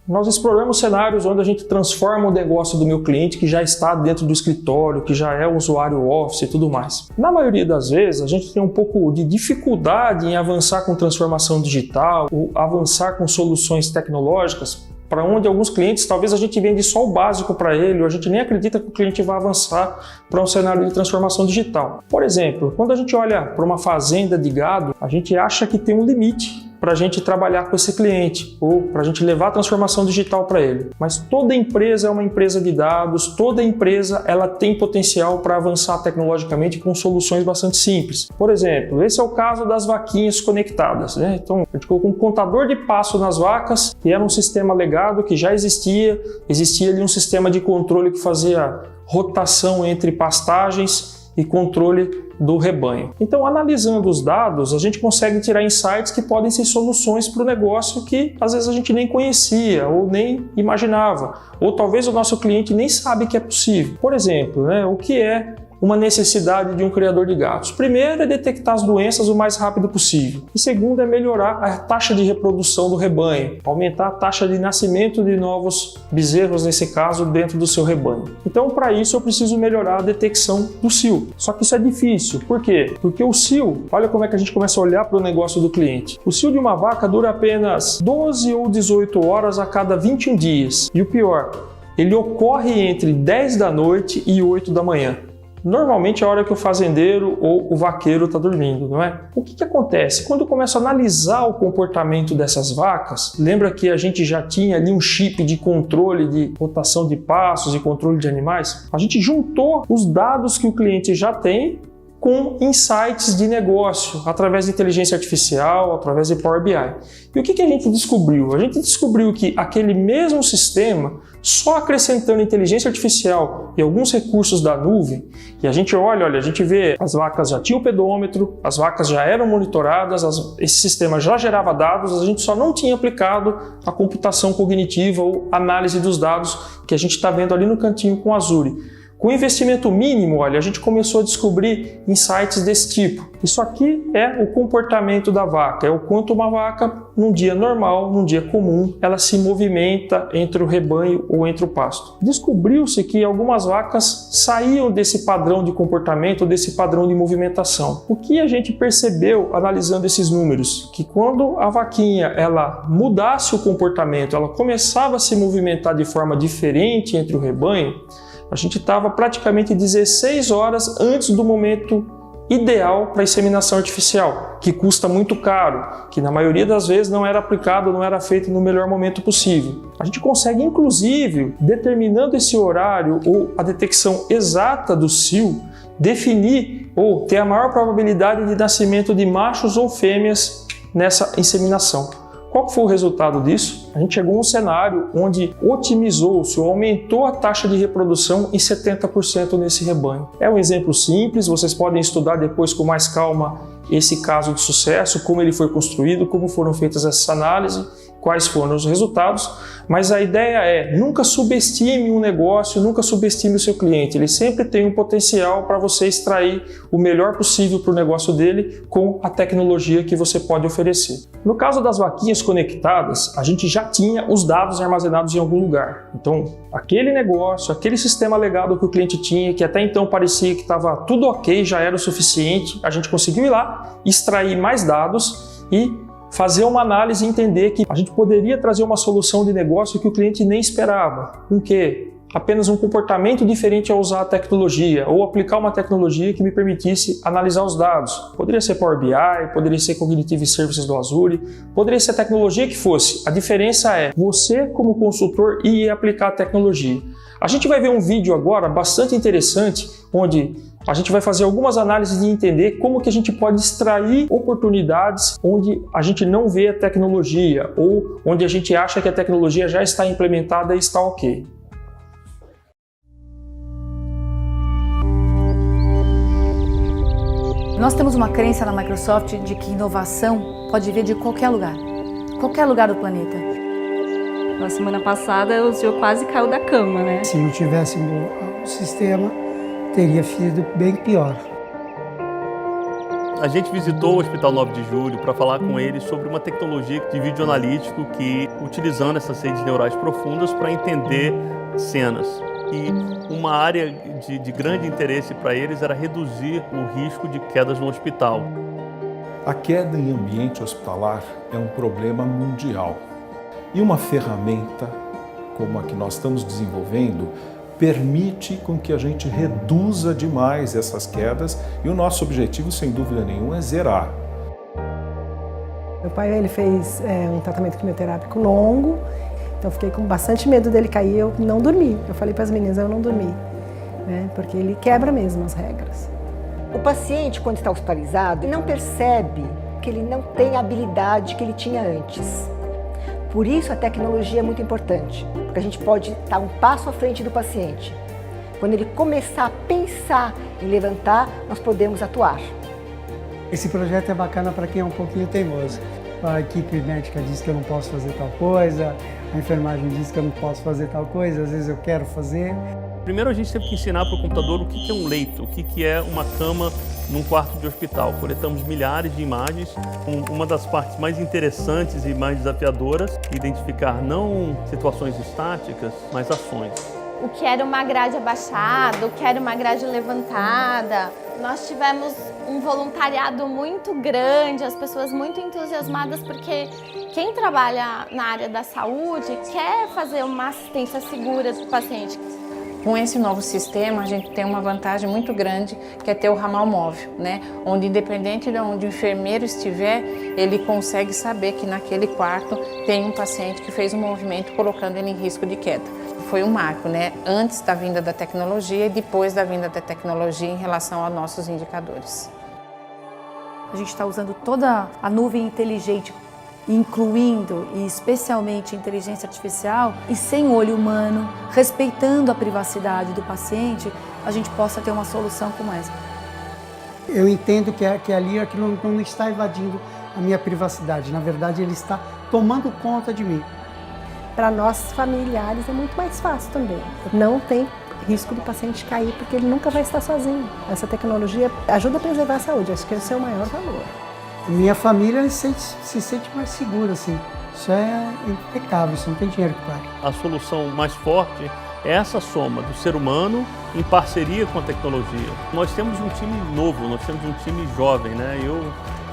Nós exploramos cenários onde a gente transforma o negócio do meu cliente que já está dentro do escritório, que já é o usuário Office e tudo mais. Na maioria das vezes, a gente tem um pouco de dificuldade em avançar com transformação digital ou avançar com soluções tecnológicas, para onde alguns clientes, talvez a gente vende só o básico para ele, ou a gente nem acredita que o cliente vai avançar para um cenário de transformação digital. Por exemplo, quando a gente olha para uma fazenda de gado, a gente acha que tem um limite para a gente trabalhar com esse cliente ou para a gente levar a transformação digital para ele. Mas toda empresa é uma empresa de dados, toda empresa ela tem potencial para avançar tecnologicamente com soluções bastante simples. Por exemplo, esse é o caso das vaquinhas conectadas, né? Então, a gente colocou um contador de passo nas vacas, que era um sistema legado que já existia ali um sistema de controle que fazia rotação entre pastagens e controle do rebanho. Então, analisando os dados, a gente consegue tirar insights que podem ser soluções para o negócio que às vezes a gente nem conhecia ou nem imaginava, ou talvez o nosso cliente nem sabe que é possível. Por exemplo, o que é uma necessidade de um criador de gatos? Primeiro é detectar as doenças o mais rápido possível. E segundo é melhorar a taxa de reprodução do rebanho, aumentar a taxa de nascimento de novos bezerros, nesse caso, dentro do seu rebanho. Então, para isso, eu preciso melhorar a detecção do cio. Só que isso é difícil. Por quê? Porque o cio, olha como é que a gente começa a olhar para o negócio do cliente. O cio de uma vaca dura apenas 12 ou 18 horas a cada 21 dias. E o pior, ele ocorre entre 10 da noite e 8 da manhã. Normalmente é a hora que o fazendeiro ou o vaqueiro está dormindo, não é? O que acontece? Quando eu começo a analisar o comportamento dessas vacas, lembra que a gente já tinha ali um chip de controle de rotação de pastos e controle de animais? A gente juntou os dados que o cliente já tem com insights de negócio, através de inteligência artificial, através de Power BI. E o que a gente descobriu? A gente descobriu que aquele mesmo sistema, só acrescentando inteligência artificial e alguns recursos da nuvem, e a gente olha, a gente vê, as vacas já tinham pedômetro, as vacas já eram monitoradas, esse sistema já gerava dados, a gente só não tinha aplicado a computação cognitiva ou análise dos dados que a gente está vendo ali no cantinho com Azure. Com investimento mínimo, a gente começou a descobrir insights desse tipo. Isso aqui é o comportamento da vaca, é o quanto uma vaca, num dia normal, num dia comum, ela se movimenta entre o rebanho ou entre o pasto. Descobriu-se que algumas vacas saíam desse padrão de comportamento, desse padrão de movimentação. O que a gente percebeu analisando esses números? Que quando a vaquinha ela mudasse o comportamento, ela começava a se movimentar de forma diferente entre o rebanho, a gente estava praticamente 16 horas antes do momento ideal para a inseminação artificial, que custa muito caro, que na maioria das vezes não era aplicado, não era feito no melhor momento possível. A gente consegue, inclusive, determinando esse horário ou a detecção exata do cio, definir ou ter a maior probabilidade de nascimento de machos ou fêmeas nessa inseminação. Qual foi o resultado disso? A gente chegou a um cenário onde otimizou-se ou aumentou a taxa de reprodução em 70% nesse rebanho. É um exemplo simples, vocês podem estudar depois com mais calma esse caso de sucesso, como ele foi construído, como foram feitas essas análises, quais foram os resultados, mas a ideia é nunca subestime um negócio, nunca subestime o seu cliente, ele sempre tem um potencial para você extrair o melhor possível para o negócio dele com a tecnologia que você pode oferecer. No caso das vaquinhas conectadas, a gente já tinha os dados armazenados em algum lugar, então aquele negócio, aquele sistema legado que o cliente tinha, que até então parecia que estava tudo ok, já era o suficiente, a gente conseguiu ir lá, extrair mais dados e fazer uma análise e entender que a gente poderia trazer uma solução de negócio que o cliente nem esperava. Com que? Apenas um comportamento diferente ao usar a tecnologia ou aplicar uma tecnologia que me permitisse analisar os dados. Poderia ser Power BI, poderia ser Cognitive Services do Azure, poderia ser a tecnologia que fosse. A diferença é você, como consultor, ir aplicar a tecnologia. A gente vai ver um vídeo agora bastante interessante, onde a gente vai fazer algumas análises de entender como que a gente pode extrair oportunidades onde a gente não vê a tecnologia ou onde a gente acha que a tecnologia já está implementada e está ok. Nós temos uma crença na Microsoft de que inovação pode vir de qualquer lugar do planeta. Na semana passada o senhor quase caiu da cama, né? Se não tivéssemos o sistema, teria sido bem pior. A gente visitou o Hospital 9 de Julho para falar com eles sobre uma tecnologia de vídeo analítico que, utilizando essas redes neurais profundas para entender cenas. E uma área de grande interesse para eles era reduzir o risco de quedas no hospital. A queda em ambiente hospitalar é um problema mundial. E uma ferramenta como a que nós estamos desenvolvendo permite com que a gente reduza demais essas quedas e o nosso objetivo, sem dúvida nenhuma, é zerar. Meu pai ele fez um tratamento quimioterápico longo, então fiquei com bastante medo dele cair, eu não dormi. Eu falei para as meninas, eu não dormi, né? Porque ele quebra mesmo as regras. O paciente, quando está hospitalizado, não percebe que ele não tem a habilidade que ele tinha antes. Por isso a tecnologia é muito importante, porque a gente pode estar um passo à frente do paciente. Quando ele começar a pensar em levantar, nós podemos atuar. Esse projeto é bacana para quem é um pouquinho teimoso. A equipe médica diz que eu não posso fazer tal coisa, a enfermagem diz que eu não posso fazer tal coisa, às vezes eu quero fazer. Primeiro a gente teve que ensinar para o computador o que é um leito, o que é uma cama num quarto de hospital. Coletamos milhares de imagens. Uma das partes mais interessantes e mais desafiadoras, identificar não situações estáticas, mas ações. O que era uma grade abaixada, o que era uma grade levantada. Nós tivemos um voluntariado muito grande, as pessoas muito entusiasmadas, porque quem trabalha na área da saúde quer fazer uma assistência segura do paciente. Com esse novo sistema, a gente tem uma vantagem muito grande, que é ter o ramal móvel, né? Onde, independente de onde o enfermeiro estiver, ele consegue saber que naquele quarto tem um paciente que fez um movimento colocando ele em risco de queda. Foi um marco, né? Antes da vinda da tecnologia e depois da vinda da tecnologia em relação aos nossos indicadores. A gente está usando toda a nuvem inteligente, incluindo e especialmente a inteligência artificial, e sem olho humano, respeitando a privacidade do paciente, a gente possa ter uma solução como essa. Eu entendo que ali aquilo não está invadindo a minha privacidade, na verdade ele está tomando conta de mim. Para nós familiares é muito mais fácil também. Não tem risco do paciente cair, porque ele nunca vai estar sozinho. Essa tecnologia ajuda a preservar a saúde, acho que esse é o maior valor. Minha família se sente mais segura, assim. Isso é impecável, isso não tem dinheiro que pague. A solução mais forte é essa soma do ser humano em parceria com a tecnologia. Nós temos um time novo, nós temos um time jovem, né?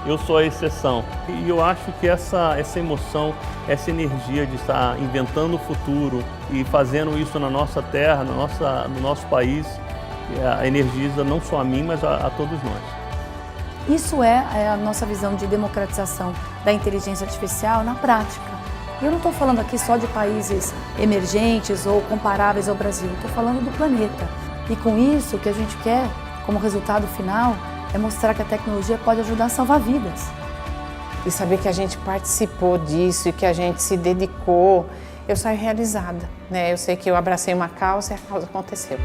Eu sou a exceção. E eu acho que essa emoção, essa energia de estar inventando o futuro e fazendo isso na nossa terra, no nosso país, energiza não só a mim, mas a todos nós. Isso é a nossa visão de democratização da inteligência artificial na prática. Eu não estou falando aqui só de países emergentes ou comparáveis ao Brasil, estou falando do planeta. E com isso, o que a gente quer, como resultado final, é mostrar que a tecnologia pode ajudar a salvar vidas. E saber que a gente participou disso e que a gente se dedicou, eu saio realizada, né? Eu sei que eu abracei uma causa e a causa aconteceu.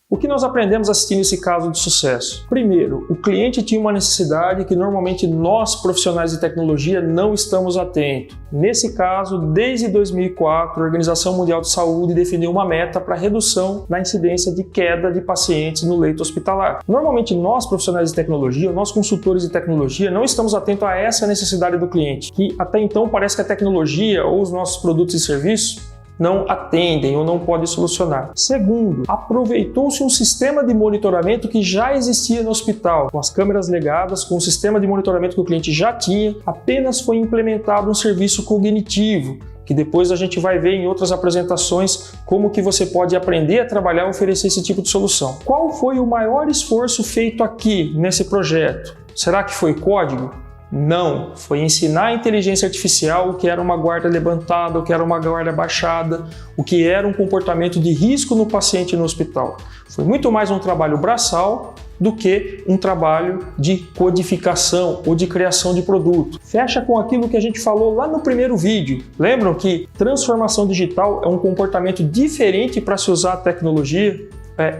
O que nós aprendemos assistindo esse caso de sucesso? Primeiro, o cliente tinha uma necessidade que normalmente nós, profissionais de tecnologia, não estamos atentos. Nesse caso, desde 2004, a Organização Mundial de Saúde definiu uma meta para redução na incidência de queda de pacientes no leito hospitalar. Normalmente nós, profissionais de tecnologia, nós consultores de tecnologia, não estamos atentos a essa necessidade do cliente, que até então parece que a tecnologia ou os nossos produtos e serviços não atendem ou não podem solucionar. Segundo, aproveitou-se um sistema de monitoramento que já existia no hospital. Com as câmeras ligadas, com o sistema de monitoramento que o cliente já tinha, apenas foi implementado um serviço cognitivo, que depois a gente vai ver em outras apresentações como que você pode aprender a trabalhar e oferecer esse tipo de solução. Qual foi o maior esforço feito aqui nesse projeto? Será que foi código? Não, foi ensinar a inteligência artificial o que era uma guarda levantada, o que era uma guarda baixada, o que era um comportamento de risco no paciente no hospital. Foi muito mais um trabalho braçal do que um trabalho de codificação ou de criação de produto. Fecha com aquilo que a gente falou lá no primeiro vídeo. Lembram que transformação digital é um comportamento diferente para se usar a tecnologia?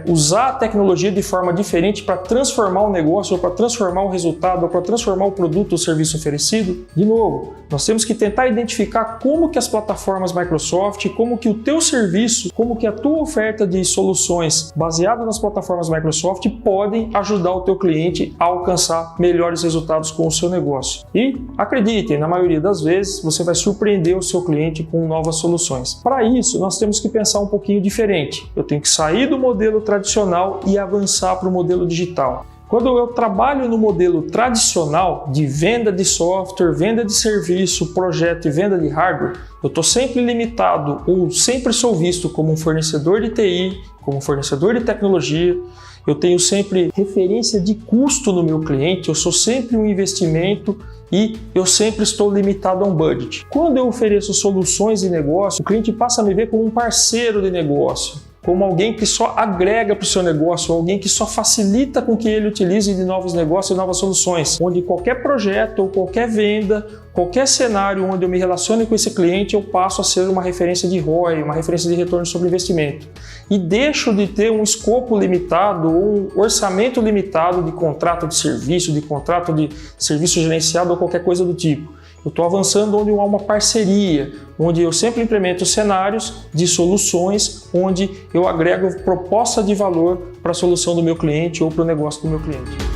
usar a tecnologia de forma diferente para transformar o negócio, ou para transformar o resultado, ou para transformar o produto ou serviço oferecido? De novo, nós temos que tentar identificar como que as plataformas Microsoft, como que o teu serviço, como que a tua oferta de soluções baseada nas plataformas Microsoft podem ajudar o teu cliente a alcançar melhores resultados com o seu negócio. E acreditem, na maioria das vezes você vai surpreender o seu cliente com novas soluções. Para isso, nós temos que pensar um pouquinho diferente. Eu tenho que sair do modelo tradicional e avançar para o modelo digital. Quando eu trabalho no modelo tradicional de venda de software, venda de serviço, projeto e venda de hardware, eu estou sempre limitado ou sempre sou visto como um fornecedor de TI, como um fornecedor de tecnologia. Eu tenho sempre referência de custo no meu cliente, eu sou sempre um investimento e eu sempre estou limitado a um budget. Quando eu ofereço soluções de negócio, o cliente passa a me ver como um parceiro de negócio, como alguém que só agrega para o seu negócio, alguém que só facilita com que ele utilize de novos negócios e novas soluções, onde qualquer projeto ou qualquer venda, qualquer cenário onde eu me relacione com esse cliente, eu passo a ser uma referência de ROI, uma referência de retorno sobre investimento. E deixo de ter um escopo limitado ou um orçamento limitado de contrato de serviço gerenciado ou qualquer coisa do tipo. Eu estou avançando onde há uma parceria, onde eu sempre implemento cenários de soluções, onde eu agrego proposta de valor para a solução do meu cliente ou para o negócio do meu cliente.